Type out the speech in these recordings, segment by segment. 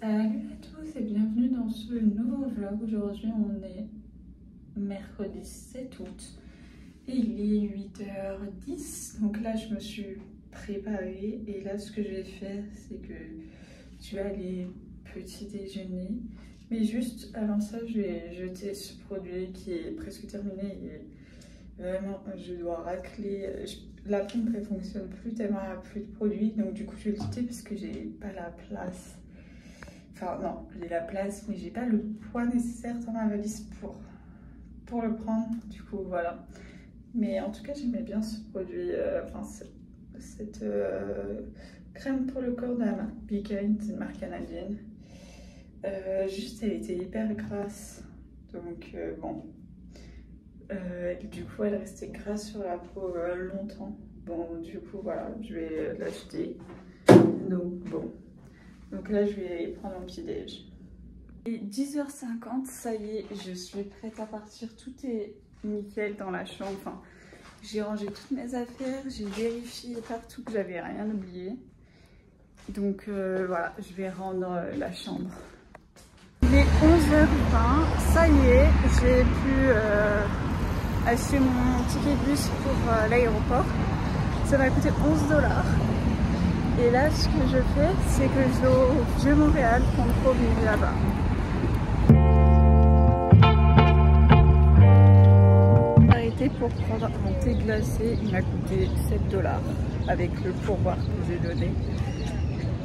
Salut à tous et bienvenue dans ce nouveau vlog. Aujourd'hui on est mercredi 7 août et il est 8h10. Donc là je me suis préparée et là ce que je vais faire c'est que je vais aller petit déjeuner. Mais juste avant ça je vais jeter ce produit qui est presque terminé et vraiment je dois racler. La pompe elle fonctionne plus tellement il n'y a plus de produits, donc du coup je vais le jeter parce que j'ai pas la place. Enfin non, j'ai la place mais j'ai pas le poids nécessaire dans ma valise pour le prendre, du coup voilà. Mais en tout cas j'aimais bien ce produit, cette crème pour le corps de la marque Be Kind, c'est une marque canadienne. Juste elle était hyper grasse, donc bon. Du coup elle restait grasse sur la peau longtemps. Bon du coup voilà, je vais l'acheter. Donc bon. Donc là je vais prendre mon petit déj. Et 10h50, ça y est, je suis prête à partir. Tout est nickel dans la chambre. Enfin, j'ai rangé toutes mes affaires, j'ai vérifié partout que j'avais rien oublié. Donc voilà, je vais rendre la chambre. Il est 11h20, ça y est, j'ai pu acheter mon ticket de bus pour l'aéroport. Ça m'a coûté 11 $. Et là, ce que je fais, c'est que je vais au Vieux-Montréal pour me promener là-bas. Arrêté pour prendre un thé glacé, il m'a coûté 7 $ avec le pourboire que j'ai donné.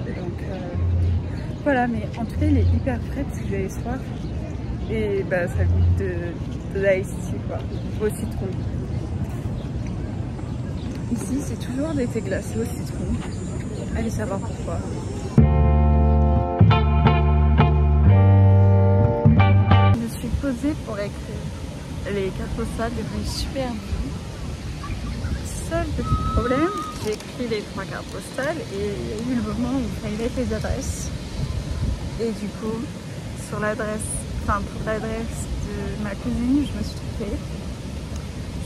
Donc voilà, mais en tout cas, il est hyper frais parce que j'avais soif. Et bah, ça goûte de l'ice tea, quoi, au citron. Ici, c'est toujours des thés glacés au citron. Allez savoir pourquoi. Je me suis posée pour écrire les cartes postales, devenaient super bien. Seul petit problème, j'ai écrit les 3 cartes postales et il y a eu le moment où il fallait mettre les adresses. Et du coup, sur l'adresse, enfin pour l'adresse de ma cousine, je me suis trompée.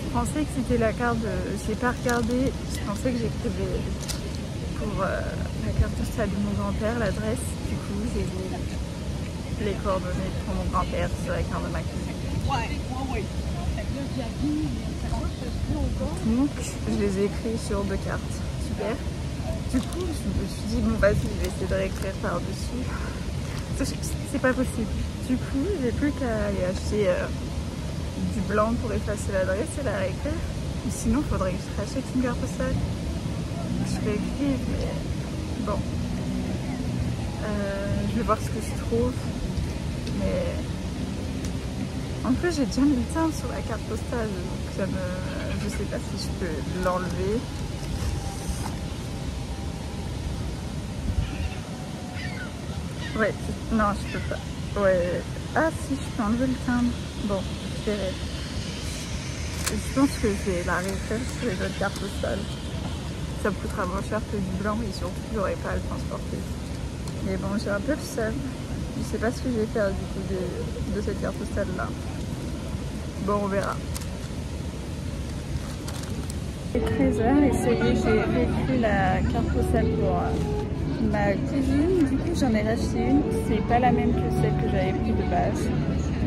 Je pensais que c'était la carte de... J'ai pas regardé, je pensais que j'écrivais pour la carte postale de mon grand-père, l'adresse. Du coup, j'ai mis les coordonnées pour mon grand-père sur la carte de ma cousine. Donc, je les ai écrits sur 2 cartes. Super. Du coup, je me suis dit, bon, vas-y, je vais essayer de réécrire par-dessus. C'est pas possible. Du coup, j'ai plus qu'à aller acheter du blanc pour effacer l'adresse et la réécrire. Et sinon, il faudrait que je rachète une carte postale. Je vais écrire, mais bon. Je vais voir ce que je trouve. Mais en plus, j'ai déjà mis le timbre sur la carte postale, donc ça me... je sais pas si je peux l'enlever. Ouais, non, je peux pas. Ouais. Ah si, je peux enlever le timbre. Bon, je verrai. Je pense que je vais la réécrire sur les autres cartes postales. Ça me coûtera moins cher que du blanc et surtout j'aurai pas à le transporter. Mais bon, j'ai un peu le seum. Je sais pas ce que je vais faire du coup de cette carte postale là. Bon, on verra. Il est 13h et ça y est, j'ai réécrit la carte postale pour ma cousine. Du coup, j'en ai racheté une. C'est pas la même que celle que j'avais prise de base.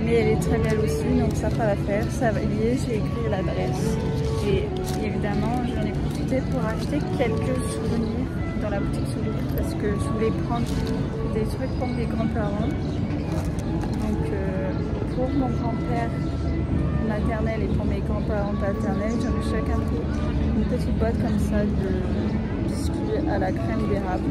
Mais elle est très belle aussi, donc ça fera l'affaire. Ça va y est, j'ai écrit l'adresse. Et évidemment, j'en ai profité pour acheter quelques souvenirs dans la boutique souvenir parce que je voulais prendre des trucs pour mes grands-parents. Donc pour mon grand-père maternel et pour mes grands-parents paternels, j'en ai chacun une petite boîte comme ça de biscuits à la crème d'érable.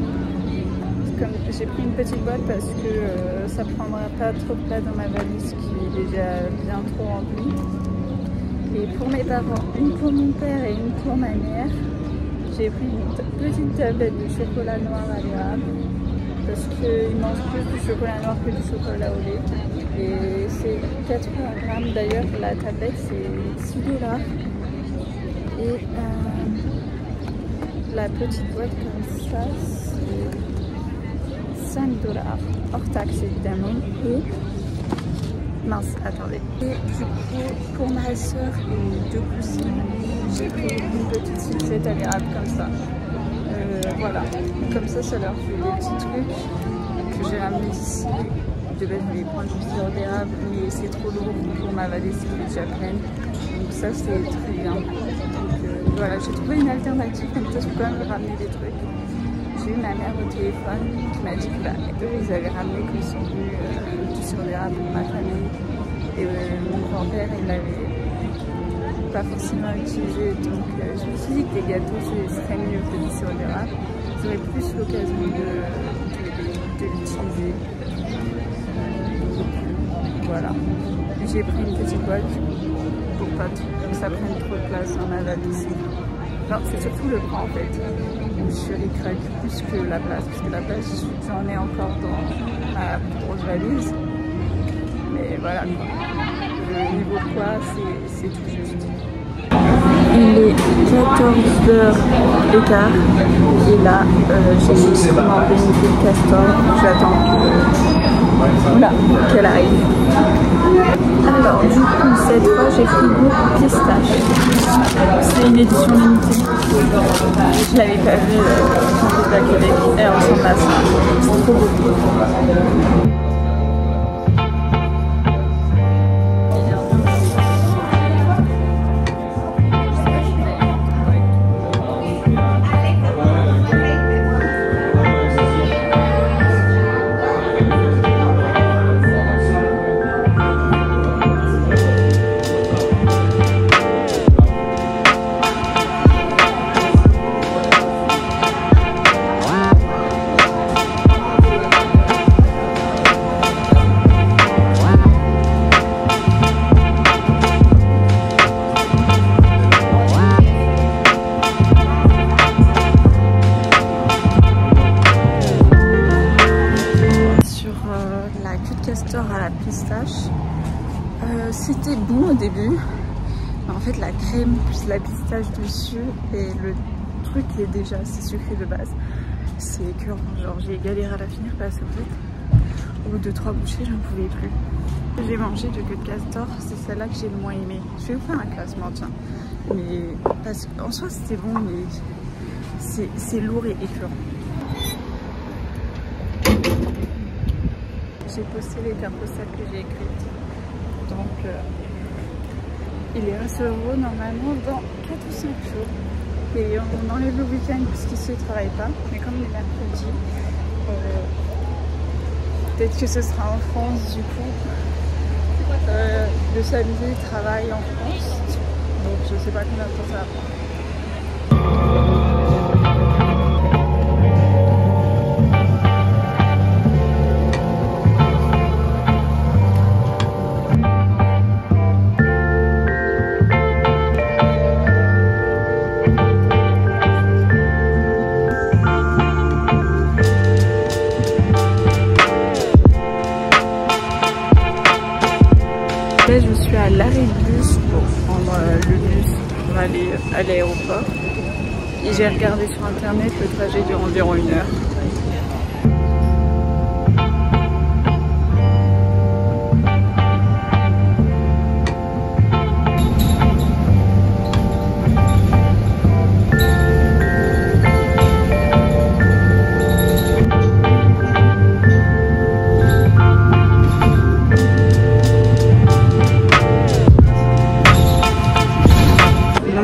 J'ai pris une petite boîte parce que ça prendra pas trop de place dans ma valise qui est déjà bien trop remplie. Et pour mes parents, une pour mon père et une pour ma mère, j'ai pris une petite tablette de chocolat noir à l'érable parce qu'ils mangent plus du chocolat noir que du chocolat au lait. Et c'est 80 grammes, d'ailleurs la tablette c'est 6 $. Et la petite boîte comme ça c'est 5 $, hors taxe évidemment. Et mince, attendez. Et du coup, pour ma soeur et 2 cousines, j'ai pris une petite sucette à l'érable comme ça. Voilà. Comme ça leur fait des petits trucs que j'ai ramené ici. De base, je vais prendre du sirop d'érable, mais c'est trop lourd pour m'avaler si je suis déjà pleine. Donc ça, c'est très bien. Donc voilà, j'ai trouvé une alternative, comme ça je peux quand même ramener des trucs. J'ai eu ma mère au téléphone qui m'a dit que eux, ils avaient ramené comme son du sirop d'érable pour ma famille. Et mon grand-père, il l'avait pas forcément utilisé. Donc je me suis dit que les gâteaux, ce serait mieux que du sirop d'érable. J'aurais plus l'occasion de l'utiliser. Voilà. J'ai pris une petite boîte pour pas que ça prenne trop de place dans ma valise. Non, c'est surtout le bras en fait. Je suis ric-rac plus que la place, parce que la place, j'en ai encore dans ma grosse valise. Mais voilà quoi. Le niveau de poids, c'est tout juste. Il est 14h15 et là, j'ai commandé une queue de castor. J'attends qu'elle arrive. Alors, du coup, cette fois, j'ai pris goût pistache. C'est une édition limitée. Je l'avais pas vue quand j'étais à Québec. Elle ressemble à ça. C'est trop beau. À la pistache, c'était bon au début, mais en fait la crème plus la pistache dessus et le truc qui est déjà assez sucré de base, c'est écœurant. Genre j'ai galéré à la finir parce qu'en fait au bout de 3 bouchées j'en pouvais plus. J'ai mangé de queue de castor, c'est celle-là que j'ai le moins aimé. Je vais vous faire un classement tiens, mais parce qu'en soi c'était bon, mais c'est lourd et écœurant. J'ai posté les cartes postales que j'ai écrites. Donc, il est à 1 € normalement dans 4 ou 5 jours. Et on enlève le week-end parce qu'ici, il ne travaille pas. Mais comme il est mercredi, peut-être que ce sera en France du coup. Le samedi, il travaille en France. Donc, je ne sais pas combien de temps ça va prendre. Je suis à l'arrêt de bus pour prendre le bus pour aller à l'aéroport et j'ai regardé sur internet, le trajet dure environ 1 heure.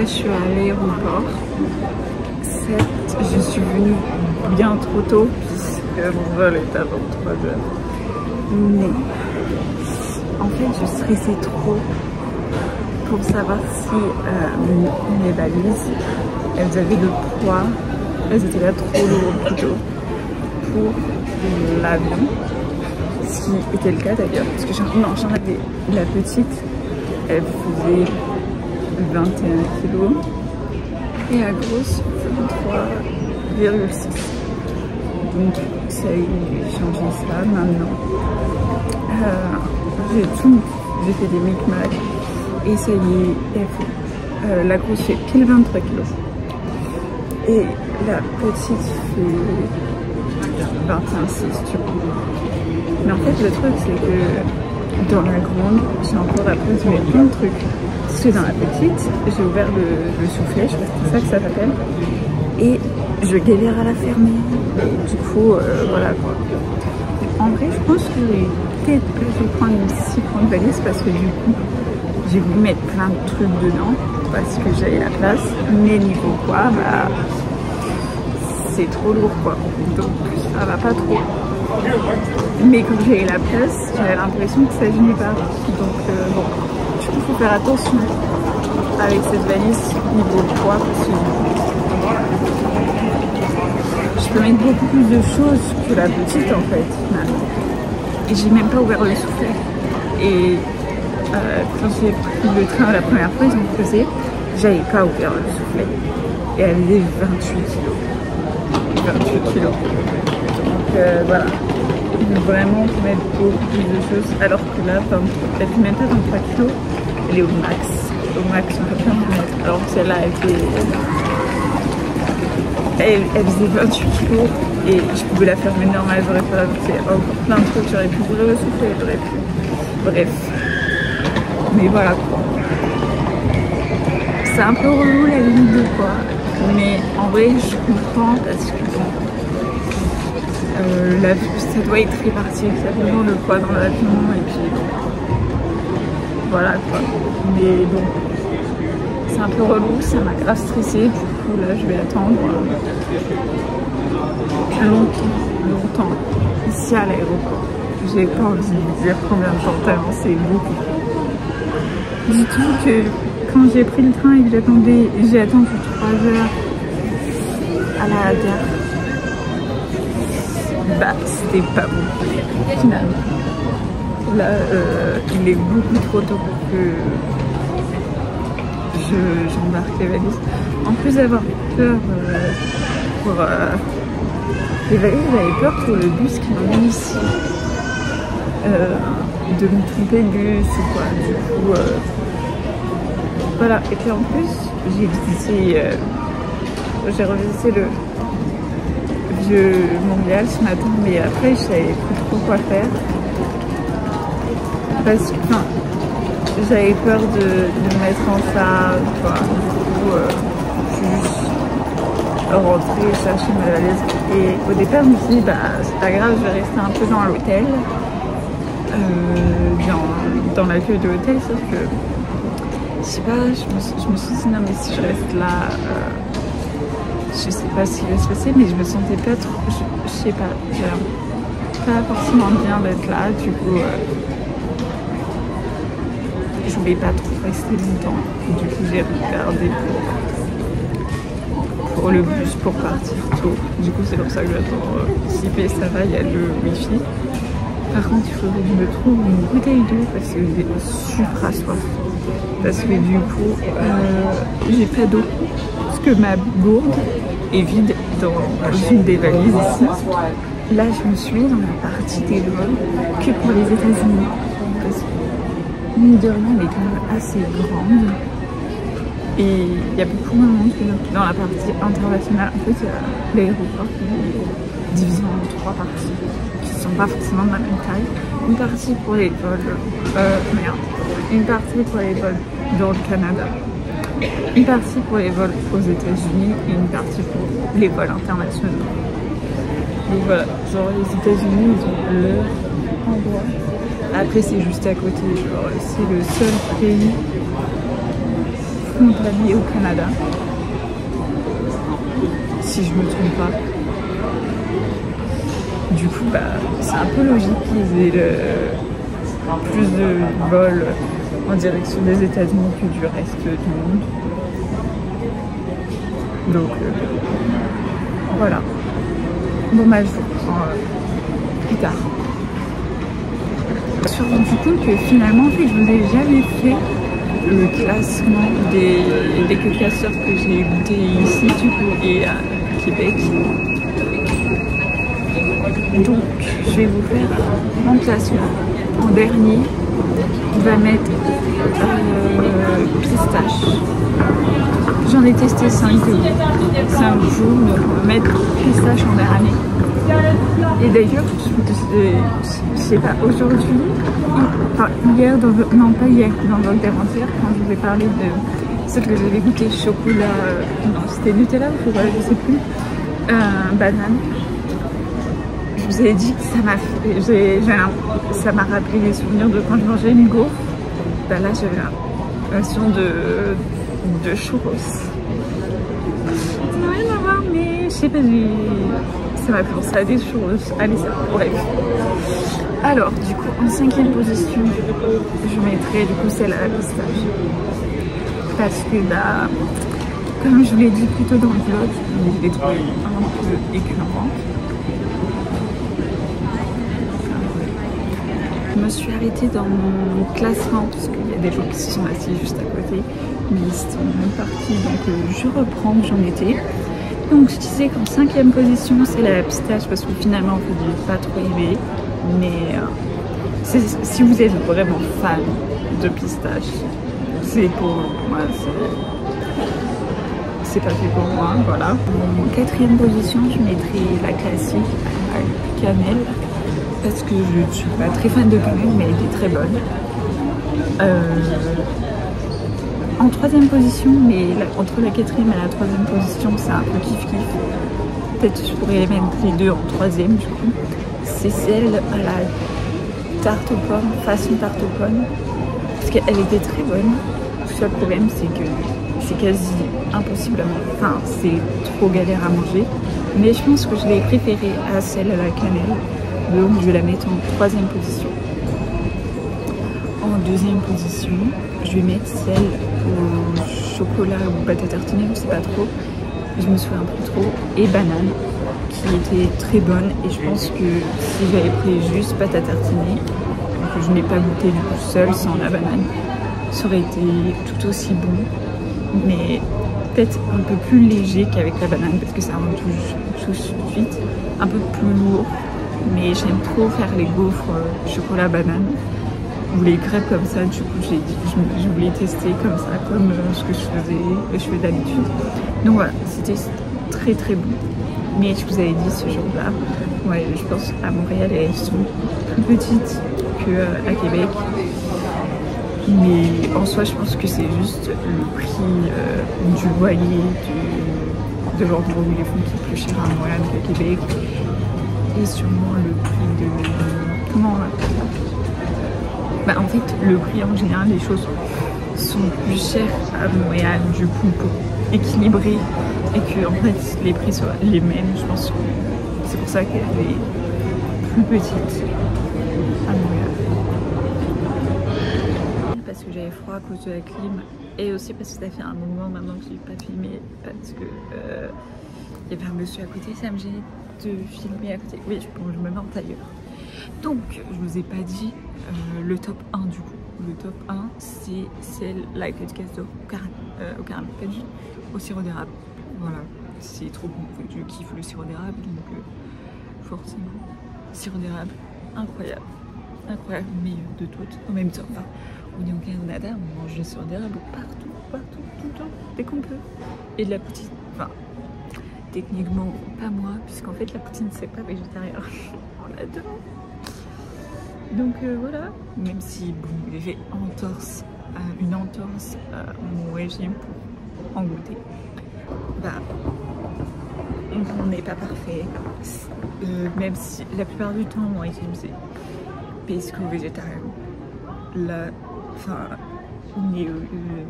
Je suis à l'aéroport. Je suis venue bien trop tôt puisque mon vol est à 23 h. Mais en fait, je stressais trop pour savoir si mes valises, elles avaient le poids, elles étaient là trop lourdes plutôt pour l'avion. Ce qui était le cas d'ailleurs, parce que j'en avais la petite, elle faisait 21 kg et la grosse 23,6. Donc ça y est, j'ai changé ça maintenant. J'ai fait des micmacs et ça y est, la grosse fait pile 23 kg et la petite fait 21,6 tu vois. Mais en fait le truc c'est que dans la grande j'ai encore appris à mettre plein de trucs. Parce que dans la petite, j'ai ouvert le soufflet, je sais pas si c'est ça que ça s'appelle, et je galère à la fermer. Et du coup, voilà quoi. En vrai, je pense que peut-être que je vais prendre une si grande valise parce que du coup, j'ai voulu mettre plein de trucs dedans parce que j'avais la place. Mais niveau poids, bah, c'est trop lourd quoi. Donc ça va pas trop. Mais quand j'avais la place, j'avais l'impression que ça venait pas. Donc bon, du coup, il faut faire attention avec cette valise niveau poids parce que je peux mettre beaucoup plus de choses que la petite en fait finalement. Et j'ai même pas ouvert le soufflet. Et quand j'ai pris le train la première fois, ils ont pesé, j'avais pas ouvert le soufflet. Et elle faisait 28 kilos. 28 kilos. Donc voilà. Donc, vraiment, on peut mettre beaucoup plus de choses. Alors que là, elle fait même pas 23 kilos. Elle est au max. Au max, on peut pas en mettre. Alors que celle-là, elle faisait 28 kilos. Et je pouvais la faire normale, j'aurais pu rajouter encore plein de trucs, j'aurais pu ouvrir le soufflet, j'aurais pu. Bref. Mais voilà quoi. C'est un peu relou la limite de poids. Mais en vrai, je comprends parce que bon, ça doit être réparti exactement le poids dans l'avion et puis bon, voilà quoi. Mais bon, c'est un peu relou, ça m'a grave stressée. Du coup là, je vais attendre longtemps ici à l'aéroport. J'ai pas envie de vous dire combien de temps tellement c'est beaucoup. Dites-vous que quand j'ai pris le train et que j'ai attendu 3 heures à la gare, bah c'était pas bon finalement. Là il est beaucoup trop tôt pour que j'embarque les valises. En plus d'avoir peur pour les valises, j'avais peur pour le bus qui m'emmène ici. De me tromper de bus ou quoi. Du coup, voilà. Et puis en plus, j'ai revisité le vieux Montréal ce matin, mais après, je savais plus trop quoi faire. Parce que, enfin, j'avais peur de me mettre en phare, quoi. Du coup, juste rentrer, chercher ma valise. Et au départ, je me suis dit, bah, c'est pas grave, je vais rester un peu dans l'hôtel. Dans l'accueil de l'hôtel, sauf que je sais pas, je me suis dit non mais si je reste là, je sais pas ce qui va se passer, mais je me sentais pas trop, je sais pas, j'ai pas forcément bien d'être là, du coup je voulais pas trop rester longtemps, du coup j'ai regardé pour le bus pour partir tôt, du coup c'est pour ça que j'attends ici, mais ça va, il y a le wifi. Par contre, il faudrait que je me trouve une bouteille d'eau parce que j'ai super soif. Parce que du coup, j'ai pas d'eau. Parce que ma gourde est vide dans une des valises ici. Là, je me suis mis dans la partie des vols que pour les États-Unis. Parce que, mine de rien, elle est quand même assez grande. Et il y a beaucoup moins de monde que dans la partie internationale. En fait, l'aéroport est divisé en 3 parties. Pas forcément de la même taille. Une partie pour les vols une partie pour les vols dans le Canada, une partie pour les vols aux États-Unis et une partie pour les vols internationaux. Donc voilà, genre les États-Unis ils ont leur endroit. Après c'est juste à côté, genre c'est le seul pays frontalier au Canada. Si je me trompe pas. Du coup, bah, c'est un peu logique qu'ils aient plus de vols en direction des États-Unis que du reste du monde. Donc, voilà. Bon, bah, je vous reprends plus tard. Je me suis rendu compte que finalement, en fait, je vous ai jamais fait le classement des queue-casseurs que j'ai goûté ici, du coup, et à Québec. Donc, je vais vous faire mon classement. En dernier, on va mettre pistache. J'en ai testé 5 jours, donc on va mettre pistache en dernier. Et d'ailleurs, je sais pas, aujourd'hui, enfin hier, non pas hier, dans le avant-hier, quand je vous ai parlé de celle que j'avais goûté chocolat, non c'était Nutella ou chocolat, je sais plus, banane. vous ai dit que ça m'a rappelé les souvenirs de quand je mangeais une gaufre. Bah là j'avais l'impression de churros. Ça n'a rien à voir, mais je sais pas, ça m'a pensé à des churros. Allez, ça, bref. Alors, du coup, en 5e position, je mettrais du coup celle à la pistache. Parce que bah, comme je vous l'ai dit plus tôt dans le vlog, je l'ai trouvée un peu écœurante. Je me suis arrêtée dans mon classement parce qu'il y a des gens qui se sont assis juste à côté, mais ils sont même partis, donc je reprends où j'en étais. Donc je disais qu'en 5e position c'est la pistache parce que finalement en fait j'ai pas trop aimé, mais si vous êtes vraiment fan de pistache, c'est pour moi, c'est pas fait pour moi, voilà. En 4e position je mettrai la classique à cannelle. Parce que je ne suis pas très fan de cannelle, mais elle était très bonne. En 3e position, mais entre la 4e et la 3e position, c'est un peu kiff-kiff. Peut-être je pourrais mettre les deux en 3e du coup. C'est celle à la tarte aux pommes, façon tarte aux pommes. Parce qu'elle était très bonne. Le seul problème, c'est que c'est quasi impossible à manger. Enfin, c'est trop galère à manger. Mais je pense que je l'ai préférée à celle à la cannelle. Donc je vais la mettre en 3e position. En 2e position, je vais mettre celle au chocolat ou pâte à tartiner, je sais pas trop. Je me souviens plus trop. Et banane, qui était très bonne. Et je pense que si j'avais pris juste pâte à tartiner, que je n'ai pas goûté du coup seule sans la banane, ça aurait été tout aussi bon. Mais peut-être un peu plus léger qu'avec la banane parce que ça rend tout de suite un peu plus lourd. Mais j'aime trop faire les gaufres chocolat banane ou les crêpes comme ça. Du coup je voulais tester comme ça, comme ce que je fais d'habitude. Donc voilà, c'était très très bon. Mais je vous avais dit ce jour-là, ouais, je pense à Montréal elles sont plus petites qu'à Québec. Mais en soi je pense que c'est juste le prix du loyer, de l'endroit où ils les font qui est plus cher à Montréal qu'à Québec. Et sûrement le prix de... Comment on appelle ça? Bah, en fait, le prix en général, les choses sont plus chères à Montréal, du coup, pour équilibrer et que en fait, les prix soient les mêmes. Je pense que c'est pour ça qu'elle est plus petite à Montréal. Parce que j'avais froid à cause de la clim et aussi parce que ça fait un moment maintenant que je n'ai pas filmé parce que il y avait un monsieur à côté, ça me gênait de filmer à côté. Oui, bon, je me mets en tailleur. Donc, je vous ai pas dit le top 1 du coup. Le top 1, c'est celle la queue de casse au caramel, pas du au sirop d'érable. Voilà, c'est trop bon. En fait, je kiffe le sirop d'érable, donc forcément, sirop d'érable, incroyable. Incroyable, mais de toutes en même temps. Enfin, on est au Canada, on mange le sirop d'érable partout, tout le temps, dès qu'on peut. Et de la poutine, enfin, techniquement pas moi, puisqu'en fait la poutine c'est pas végétarien. On l'adore. Donc voilà, même si bon, j'ai fait une entorse à mon régime pour en goûter, bah on n'est pas parfait. Même si la plupart du temps mon régime c'est pesco-végétarien. Là, enfin,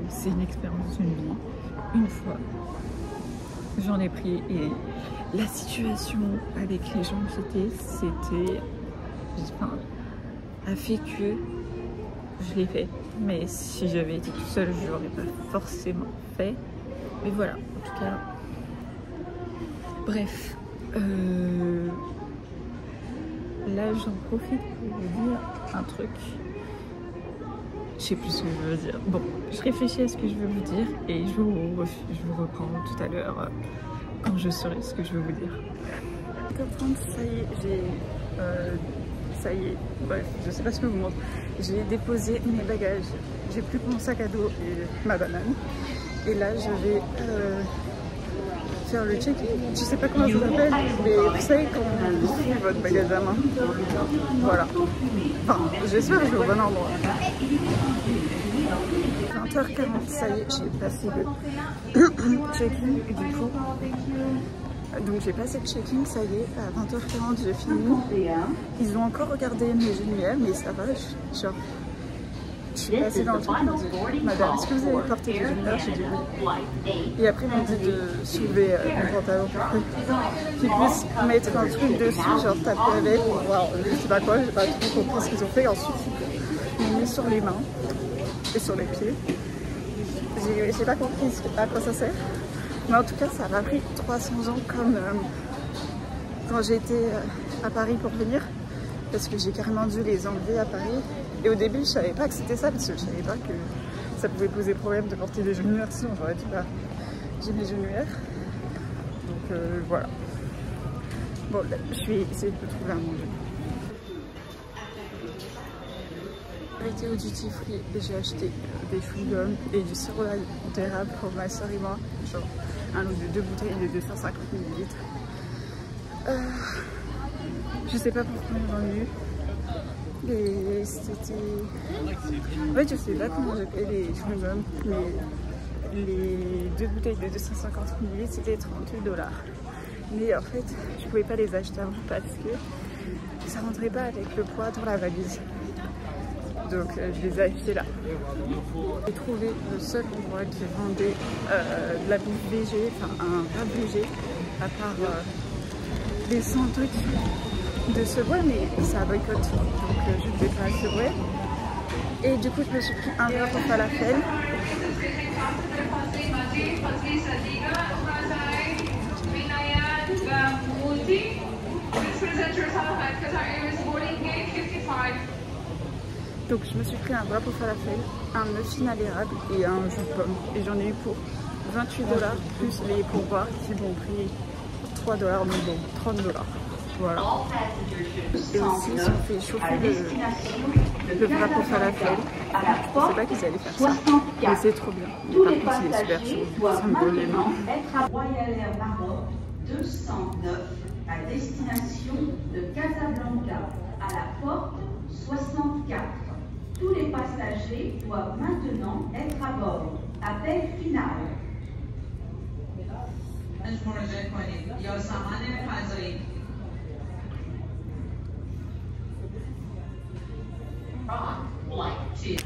c'est une expérience d'une vie. Une fois, j'en ai pris et la situation avec les gens que c'était, enfin, a fait que je l'ai fait. Mais si j'avais été toute seule, je l'aurais pas forcément fait. Mais voilà, en tout cas, bref. Là, j'en profite pour vous dire un truc. Je sais plus ce que je veux dire. Bon, je réfléchis à ce que je veux vous dire et je vous reprends tout à l'heure quand je saurai ce que je veux vous dire. Ça y est, ça y est, bref, je sais pas ce que vous montre. J'ai déposé mes bagages, j'ai plus que mon sac à dos et ma banane. Et là, je vais faire le check-in. Je sais pas comment ça s'appelle, mais vous savez quand on fait votre bagage à main. Voilà. Enfin, j'espère que je vais au bon endroit. 20h40, ça y est, j'ai passé le check-in et du coup, Donc j'ai passé le check-in, ça y est, à 20h40 j'ai fini. Ils ont encore regardé mes genouillères, mais ça va, genre... Je suis passée dans le truc, ils m'ont dit, madame, est-ce que vous avez porté des genouillères? J'ai dit oui. Et après ils m'ont dit de soulever mon pantalon pour qu'ils puissent mettre un truc dessus, genre taper avec, ou voir, je sais pas quoi, j'ai pas trop compris ce qu'ils ont fait. Ensuite ils m'ont mis sur les mains et sur les pieds. J'ai pas compris à quoi ça sert. Mais en tout cas, ça m'a pris 300 ans comme quand j'étais à Paris pour venir. Parce que j'ai carrément dû les enlever à Paris. Et au début, je savais pas que c'était ça, parce que je savais pas que ça pouvait poser problème de porter des genouillères. Sinon, j'aurais dit, bah, j'ai mes genouillères. Donc voilà. Bon, là, je vais essayer de trouver à manger. J'ai été au duty free et j'ai acheté des chewing-gums et du sirop d'érable pour ma soeur et moi. Genre un lot de 2 bouteilles de 250 ml. Je sais pas pourquoi j'en ai eu. Et c'était... En fait, je sais pas comment j'ai payé les chewing-gums, mais les 2 bouteilles de 250 ml c'était 38 $. Mais en fait, je pouvais pas les acheter avant parce que ça rentrait pas avec le poids dans la valise. Donc je les ai achetés là. J'ai trouvé le seul endroit qui vendait de la bouffe végé, enfin un plat végé, à part les sandwichs de Subway, mais ça boycotte, donc je ne vais pas à Subway. Et du coup je me suis pris un wrap pour falafel. Donc je me suis pris un wrap au falafel, un muffin à l'érable et un jus de pomme. Et j'en ai eu pour 28 $, plus les pourboires qui m'ont pris 3 $, donc bon, 30 $. Voilà. Et aussi ils ont fait chauffer le wrap au falafel. Je pensais pas qu'ils allaient faire ça, mais c'est trop bien. Mais par contre il est super chaud, ça me brûle les mains. Royal Air Maroc 209 à destination de Casablanca à la porte 64. Tous les passagers doivent maintenant être à bord. Appel final.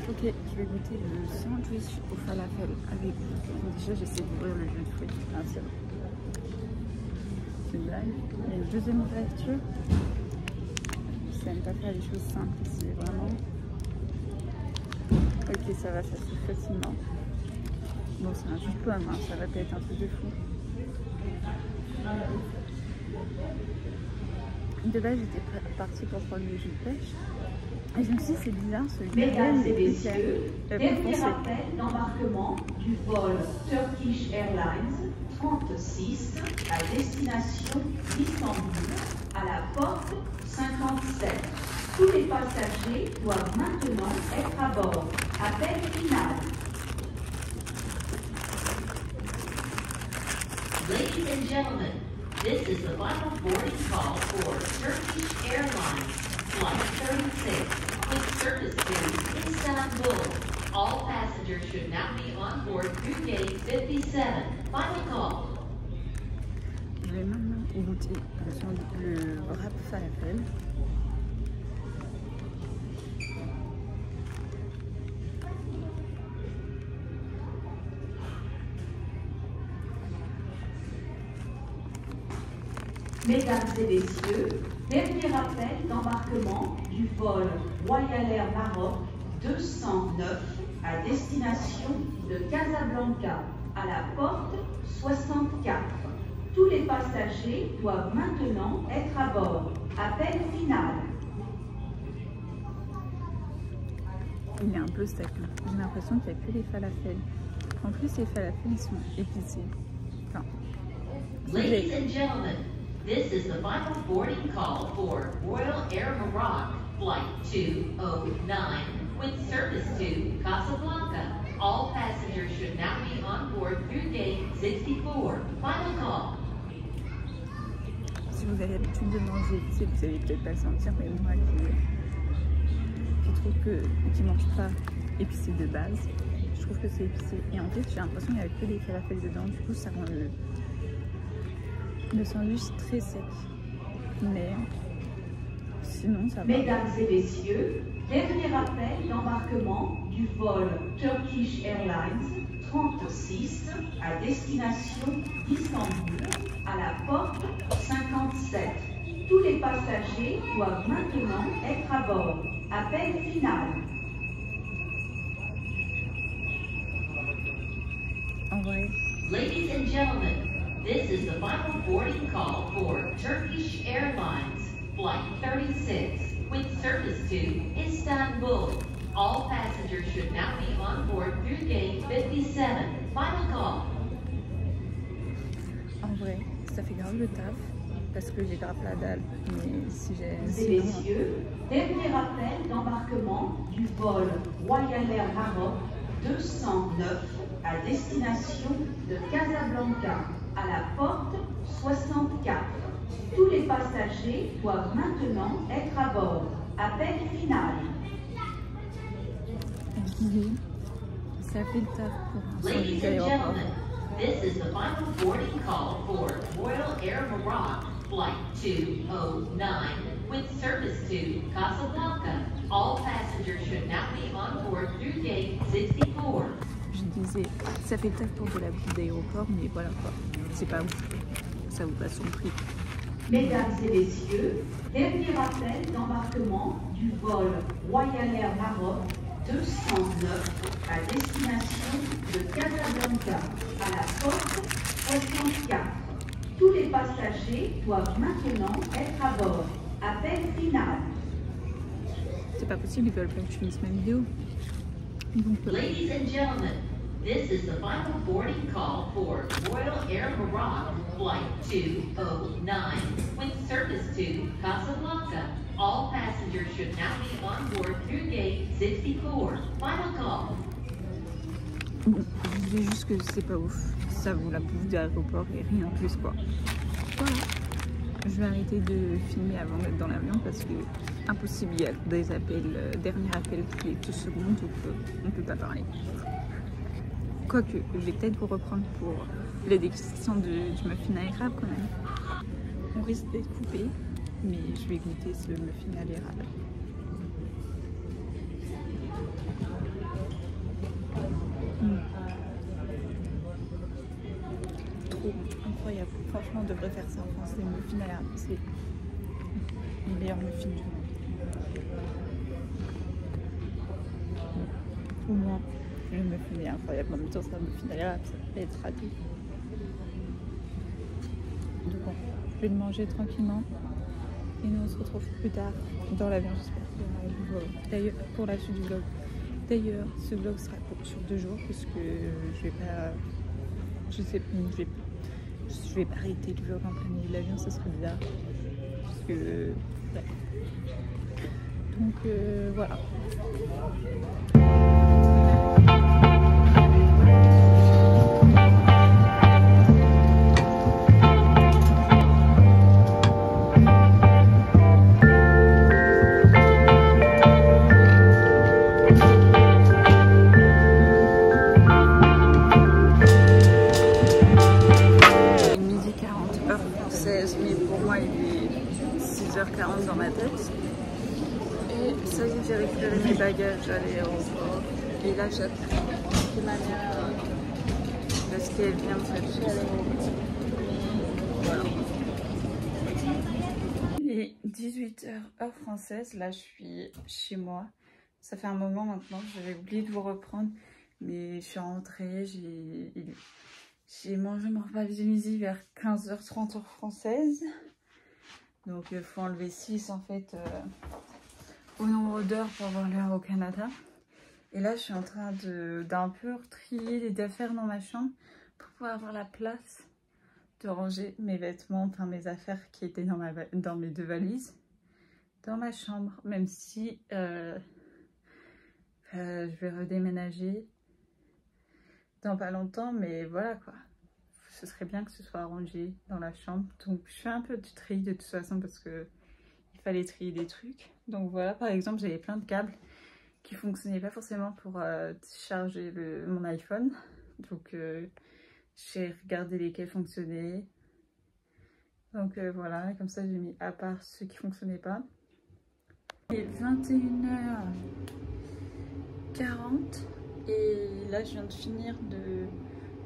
Ok, je vais goûter le sandwich au falafel avec vous. Déjà, j'essaie d'ouvrir le jus de fruits. Ah, c'est bon. C'est une blague. Il y a une deuxième ouverture. Je n'aime pas faire les choses simples ici, vraiment. Ok, ça va, ça se fait facilement. Bon, c'est un jus de pomme, hein, ça va peut-être un truc de fou. De base, j'étais partie pour prendre le jus de pêche. Et je me suis dit, c'est bizarre, celui-là. Mesdames et messieurs, dernier appel d'embarquement du vol Turkish Airlines 36 à destination d'Istanbul à la porte 57. Tous les passagers doivent maintenant être à bord. Appel final. Ladies and gentlemen, this is the final boarding call for Turkish Airlines Flight 36 with service to Istanbul. All passengers should now be on board through gate 57. Final call. Je vais maintenant goûter le wrap falafel. Mesdames et messieurs, dernier appel d'embarquement du vol Royal Air Maroc 209 à destination de Casablanca à la porte 64. Tous les passagers doivent maintenant être à bord. Appel final. Il est un peu sec. J'ai l'impression qu'il n'y a que les falafels. En plus, les falafels, ils sont épicés. Enfin, Ladies and gentlemen, this is the final boarding call for Royal Air Maroc Flight 209 with service to Casablanca. All passengers should now be on board through gate 64. Final call. Si vous avez l'habitude de manger épicé, vous allez peut-être pas le sentir, mais moi qui trouve qui ne mange pas épicé de base, je trouve que c'est épicé. Et en fait, j'ai l'impression qu'il n'y a que des falafels dedans, du coup ça rend Le sandwich très sec, mais sinon ça va. Mesdames et messieurs, dernier appel d'embarquement du vol Turkish Airlines 36 à destination d'Istanbul à la porte 57. Tous les passagers doivent maintenant être à bord. Appel final. En vrai, Ladies and gentlemen, this is the final boarding call for Turkish Airlines Flight 36 with service to Istanbul. All passengers should now be on board through gate 57. Final call. en vrai, ça fait grave le taf parce que j'ai grave la dalle. Mais si j'ai. Mesdames et messieurs, dernier appel d'embarquement du vol Royal Air Maroc 209 à destination de Casablanca à la porte 64. Tous les passagers doivent maintenant être à bord. Appel final. Ça fait le taf pour un Ladies sandwich and aéroport. gentlemen, this is the final boarding call for Royal Air Maroc Flight 209 with service to Casablanca. All passengers should now be on board through gate 64. Je disais, ça fait le taf pour de la bouffe d'aéroport, mais voilà quoi, c'est pas ouf. Ça vous passe son prix. Mesdames et messieurs, dernier appel d'embarquement du vol Royal Air Maroc 209 à destination de Casablanca à la porte 64. Tous les passagers doivent maintenant être à bord. Appel final. C'est pas possible, ils veulent pas que je finisse ma vidéo. Donc, Ladies and gentlemen, this is the final boarding call for Royal Air Maroc Flight 209 with service to Casablanca. All passengers should now be on board through gate 64. Final call. je dis juste que c'est pas ouf. Ça vaut la bouffe d'aéroport et rien de plus quoi. Voilà. Je vais arrêter de filmer avant d'être dans l'avion parce que impossible, il y a des appels, dernier appel toutes les 2 secondes, donc on peut pas parler. Quoique, je vais peut-être vous reprendre pour les dégustations du muffin à érable quand même. On risque d'être coupé, mais je vais goûter ce muffin à l'érable. Trop incroyable. Franchement, on devrait faire ça en France, les muffins à l'érable. C'est les meilleurs muffins du monde. Au moins, le muffin est incroyable. En même temps, c'est un muffin à l'érable, ça peut être raté. Donc bon, je vais le manger tranquillement. Et nous, on se retrouve plus tard dans l'avion. J'espère qu'il y aura du vlog. D'ailleurs, pour la suite du vlog. D'ailleurs, ce vlog sera sur 2 jours parce que je vais pas. Je sais plus, je vais pas arrêter le vlog en plein milieu de l'avion, ça serait bizarre. Parce que. Ouais. Donc voilà. Mais pour moi il est 6h40 dans ma tête. Et ça y est, j'ai récupéré mes bagages à l'aéroport. Et là j'attends que ma mère parce qu'elle vient me chercher à l'aéroport. Voilà. Il est 18h heure française, là je suis chez moi. Ça fait un moment maintenant, j'avais oublié de vous reprendre. Mais je suis rentrée, j'ai mangé mon repas de midi vers 15h30 heure française. Donc il faut enlever 6 en fait au nombre d'heures pour avoir l'heure au Canada. Et là je suis en train d'un peu trier les affaires dans ma chambre pour pouvoir avoir la place de ranger mes vêtements, enfin mes affaires qui étaient dans mes 2 valises dans ma chambre. Même si je vais redéménager dans pas longtemps, mais voilà quoi. Ce serait bien que ce soit rangé dans la chambre. Donc je fais un peu de tri de toute façon parce que il fallait trier des trucs. Donc voilà, par exemple j'avais plein de câbles qui fonctionnaient pas forcément pour charger mon iPhone. Donc j'ai regardé lesquels fonctionnaient. Donc voilà, comme ça j'ai mis à part ceux qui fonctionnaient pas. Il est 21h40 et là je viens de finir de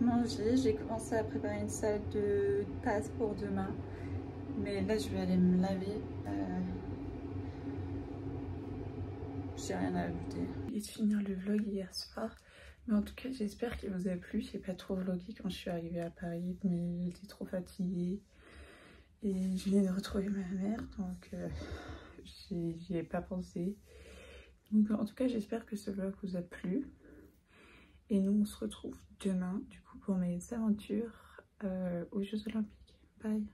manger. J'ai commencé à préparer une salade de pâtes pour demain. Mais là je vais aller me laver. J'ai rien à ajouter. J'ai de finir le vlog hier soir. Mais en tout cas j'espère qu'il vous a plu. J'ai pas trop vlogué quand je suis arrivée à Paris. Mais j'étais trop fatiguée. Et je viens de retrouver ma mère. Donc j'y ai pas pensé. Donc en tout cas j'espère que ce vlog vous a plu. Et nous on se retrouve demain du coup pour mes aventures aux Jeux Olympiques. Bye.